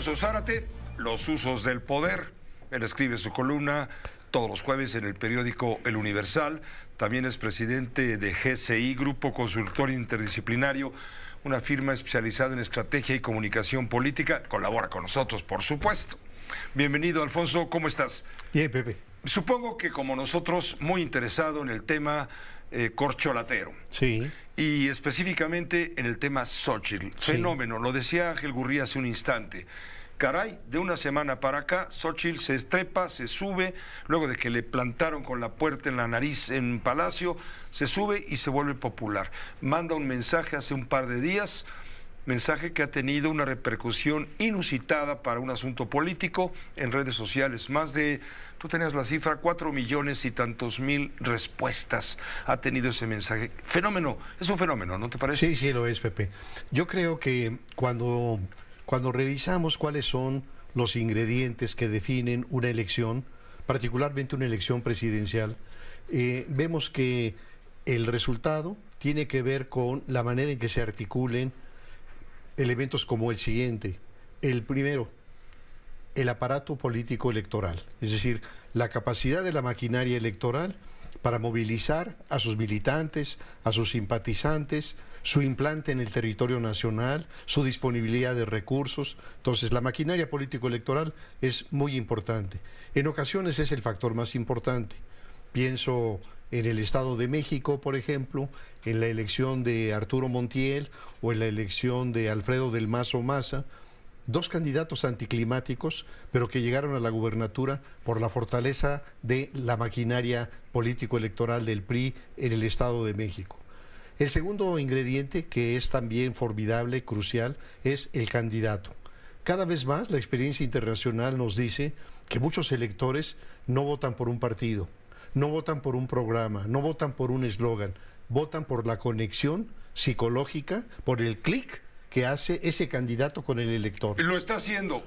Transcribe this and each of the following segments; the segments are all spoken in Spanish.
Alfonso Zárate, Los usos del poder. Él escribe su columna todos los jueves en el periódico El Universal. También es presidente de GCI, Grupo Consultor Interdisciplinario, una firma especializada en estrategia y comunicación política. Colabora con nosotros, por supuesto. Bienvenido, Alfonso, ¿cómo estás? Bien, Pepe. Supongo que como nosotros, muy interesado en el tema corcholatero. Sí. Y específicamente en el tema Xóchitl. Sí. Fenómeno, lo decía Ángel Gurría hace un instante. Caray, de una semana para acá, Xóchitl se estrepa, se sube, luego de que le plantaron con la puerta en la nariz en Palacio, se sube y se vuelve popular. Manda un mensaje hace un par de días, mensaje que ha tenido una repercusión inusitada para un asunto político en redes sociales. Más de, tú tenías la cifra, 4 millones y tantos mil respuestas ha tenido ese mensaje. Fenómeno, es un fenómeno, ¿no te parece? Sí, sí lo es, Pepe. Yo creo que cuando revisamos cuáles son los ingredientes que definen una elección, particularmente una elección presidencial, vemos que el resultado tiene que ver con la manera en que se articulen elementos como el siguiente. El primero, el aparato político electoral, es decir, la capacidad de la maquinaria electoral para movilizar a sus militantes, a sus simpatizantes, su implante en el territorio nacional, su disponibilidad de recursos. Entonces, la maquinaria político-electoral es muy importante. En ocasiones es el factor más importante. Pienso en el Estado de México, por ejemplo, en la elección de Arturo Montiel o en la elección de Alfredo del Mazo Maza, dos candidatos anticlimáticos, pero que llegaron a la gubernatura por la fortaleza de la maquinaria político-electoral del PRI en el Estado de México. El segundo ingrediente, que es también formidable, crucial, es el candidato. Cada vez más la experiencia internacional nos dice que muchos electores no votan por un partido, no votan por un programa, no votan por un eslogan, votan por la conexión psicológica, por el clic que hace ese candidato con el elector. Lo está haciendo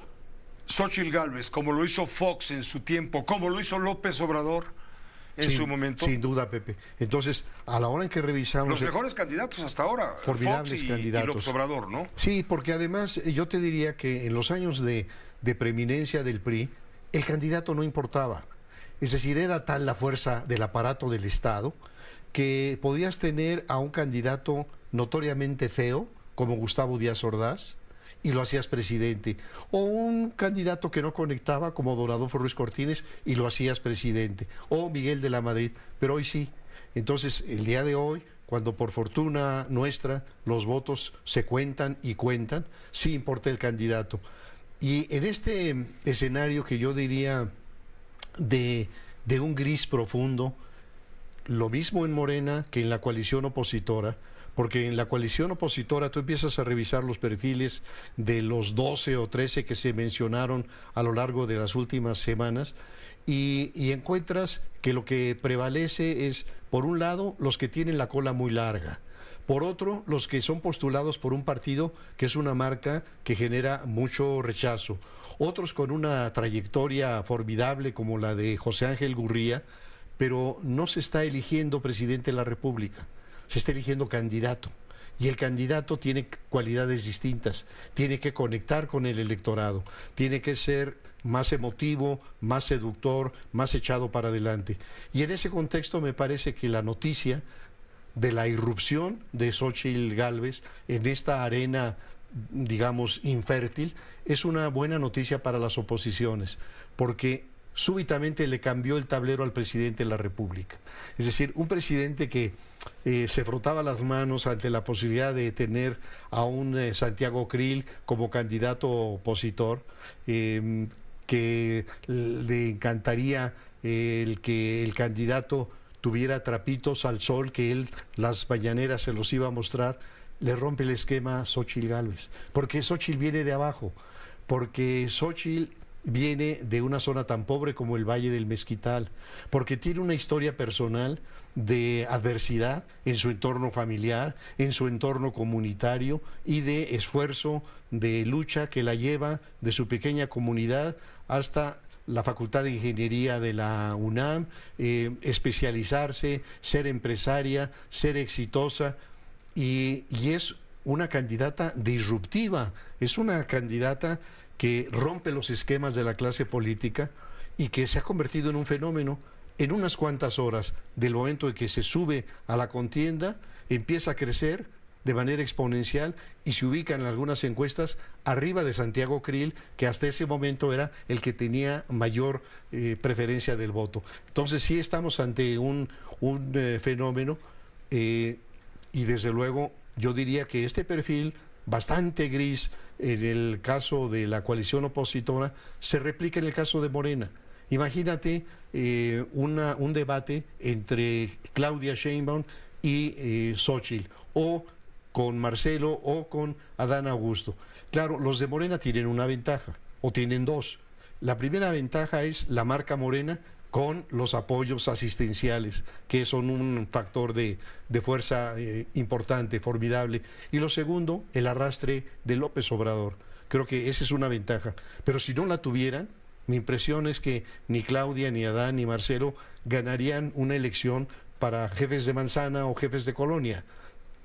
Xóchitl Gálvez, como lo hizo Fox en su tiempo, como lo hizo López Obrador en su momento. Sin duda, Pepe. Entonces, a la hora en que revisamos... Los mejores candidatos hasta ahora, formidables Fox candidatos. Y López Obrador, ¿no? Sí, porque además yo te diría que en los años de preeminencia del PRI, el candidato no importaba. Es decir, era tal la fuerza del aparato del Estado que podías tener a un candidato notoriamente feo, como Gustavo Díaz Ordaz, y lo hacías presidente, o un candidato que no conectaba como Don Adolfo Ruiz Cortines y lo hacías presidente, o Miguel de la Madrid, pero hoy sí. Entonces, el día de hoy, cuando por fortuna nuestra los votos se cuentan y cuentan, sí importa el candidato. Y en este escenario que yo diría de un gris profundo, lo mismo en Morena que en la coalición opositora, porque en la coalición opositora tú empiezas a revisar los perfiles de los 12 o 13 que se mencionaron a lo largo de las últimas semanas y encuentras que lo que prevalece es, por un lado, los que tienen la cola muy larga, por otro, los que son postulados por un partido que es una marca que genera mucho rechazo, otros con una trayectoria formidable como la de José Ángel Gurría, pero no se está eligiendo presidente de la República. Se está eligiendo candidato, y el candidato tiene cualidades distintas, tiene que conectar con el electorado, tiene que ser más emotivo, más seductor, más echado para adelante. Y en ese contexto me parece que la noticia de la irrupción de Xóchitl Gálvez en esta arena, digamos, infértil, es una buena noticia para las oposiciones, porque súbitamente le cambió el tablero al presidente de la República. Es decir, un presidente que se frotaba las manos ante la posibilidad de tener a un Santiago Krill como candidato opositor, que le encantaría el que el candidato tuviera trapitos al sol, que él las mañaneras se los iba a mostrar, le rompe el esquema a Xóchitl Gálvez, porque Xóchitl viene de abajo, porque Xóchitl viene de una zona tan pobre como el Valle del Mezquital, porque tiene una historia personal de adversidad en su entorno familiar, en su entorno comunitario y de esfuerzo, de lucha que la lleva de su pequeña comunidad hasta la Facultad de Ingeniería de la UNAM, especializarse, ser empresaria, ser exitosa, y es una candidata disruptiva, es una candidata que rompe los esquemas de la clase política y que se ha convertido en un fenómeno. En unas cuantas horas del momento en que se sube a la contienda, empieza a crecer de manera exponencial y se ubica en algunas encuestas arriba de Santiago Krill, que hasta ese momento era el que tenía mayor preferencia del voto. Entonces sí estamos ante un fenómeno y desde luego yo diría que este perfil bastante gris en el caso de la coalición opositora se replica en el caso de Morena. Imagínate un debate entre Claudia Sheinbaum y Xóchitl, o con Marcelo o con Adán Augusto. Claro, los de Morena tienen una ventaja, o tienen dos. La primera ventaja es la marca Morena con los apoyos asistenciales, que son un factor de fuerza importante, formidable. Y lo segundo, el arrastre de López Obrador. Creo que esa es una ventaja. Pero si no la tuvieran, mi impresión es que ni Claudia, ni Adán, ni Marcelo ganarían una elección para jefes de manzana o jefes de colonia.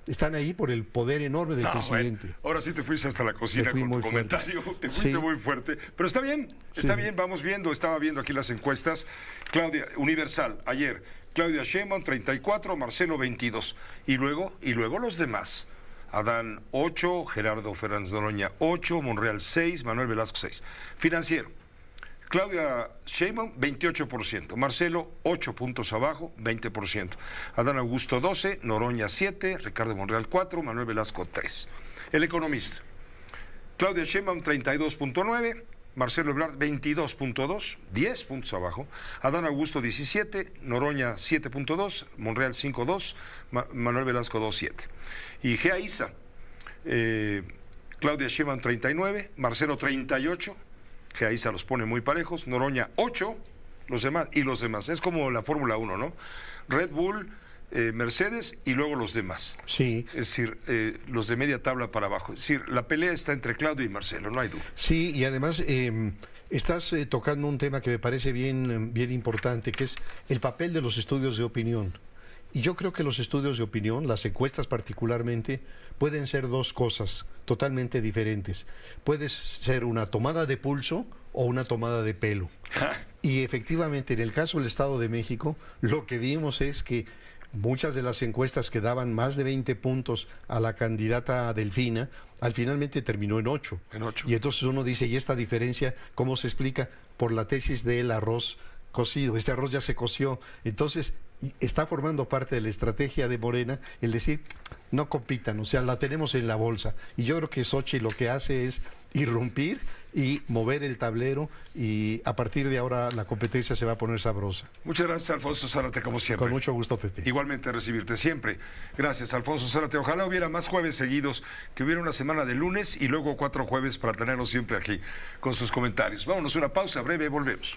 Están ahí por el poder enorme del presidente. Bueno, ahora sí te fuiste hasta la cocina con tu comentario, te fuiste muy fuerte, pero está bien, vamos viendo, estaba viendo aquí las encuestas. Claudia, Universal, ayer, Claudia Sheinbaum 34, Marcelo 22, y luego los demás. Adán 8, Gerardo Fernández Noroña 8, Monreal 6, Manuel Velasco 6. Financiero, Claudia Sheinbaum 28%, Marcelo 8 puntos abajo, 20%, Adán Augusto 12, Noroña 7, Ricardo Monreal 4, Manuel Velasco 3. El Economista, Claudia Sheinbaum 32.9, Marcelo Ebrard 22.2, 10 puntos abajo, Adán Augusto 17, Noroña 7.2, Monreal 5.2, Manuel Velasco 2.7. Y GEA-ISA, Claudia Sheinbaum 39, Marcelo 38, que ahí se los pone muy parejos, Noroña 8, los demás, es como la Fórmula 1, ¿no? Red Bull, Mercedes y luego los demás. Sí. Es decir, los de media tabla para abajo. Es decir, la pelea está entre Claudio y Marcelo, no hay duda. Sí, y además estás tocando un tema que me parece bien importante, que es el papel de los estudios de opinión. Y yo creo que los estudios de opinión, las encuestas particularmente, pueden ser dos cosas totalmente diferentes. Puede ser una tomada de pulso o una tomada de pelo. Y efectivamente, en el caso del Estado de México, lo que vimos es que muchas de las encuestas que daban más de 20 puntos a la candidata Delfina, al finalmente terminó en 8. Y entonces uno dice, ¿y esta diferencia cómo se explica? Por la tesis del arroz cocido. Este arroz ya se coció. Entonces está formando parte de la estrategia de Morena el decir, no compitan, o sea, la tenemos en la bolsa. Y yo creo que Xóchitl lo que hace es irrumpir y mover el tablero, y a partir de ahora la competencia se va a poner sabrosa. Muchas gracias, Alfonso Zárate, como siempre. Con mucho gusto, Pepe. Igualmente recibirte siempre. Gracias, Alfonso Zárate. Ojalá hubiera más jueves seguidos, que hubiera una semana de lunes y luego 4 jueves para tenerlos siempre aquí con sus comentarios. Vámonos, una pausa breve, volvemos.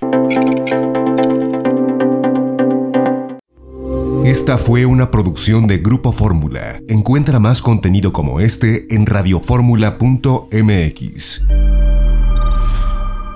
Esta fue una producción de Grupo Fórmula. Encuentra más contenido como este en radioformula.mx.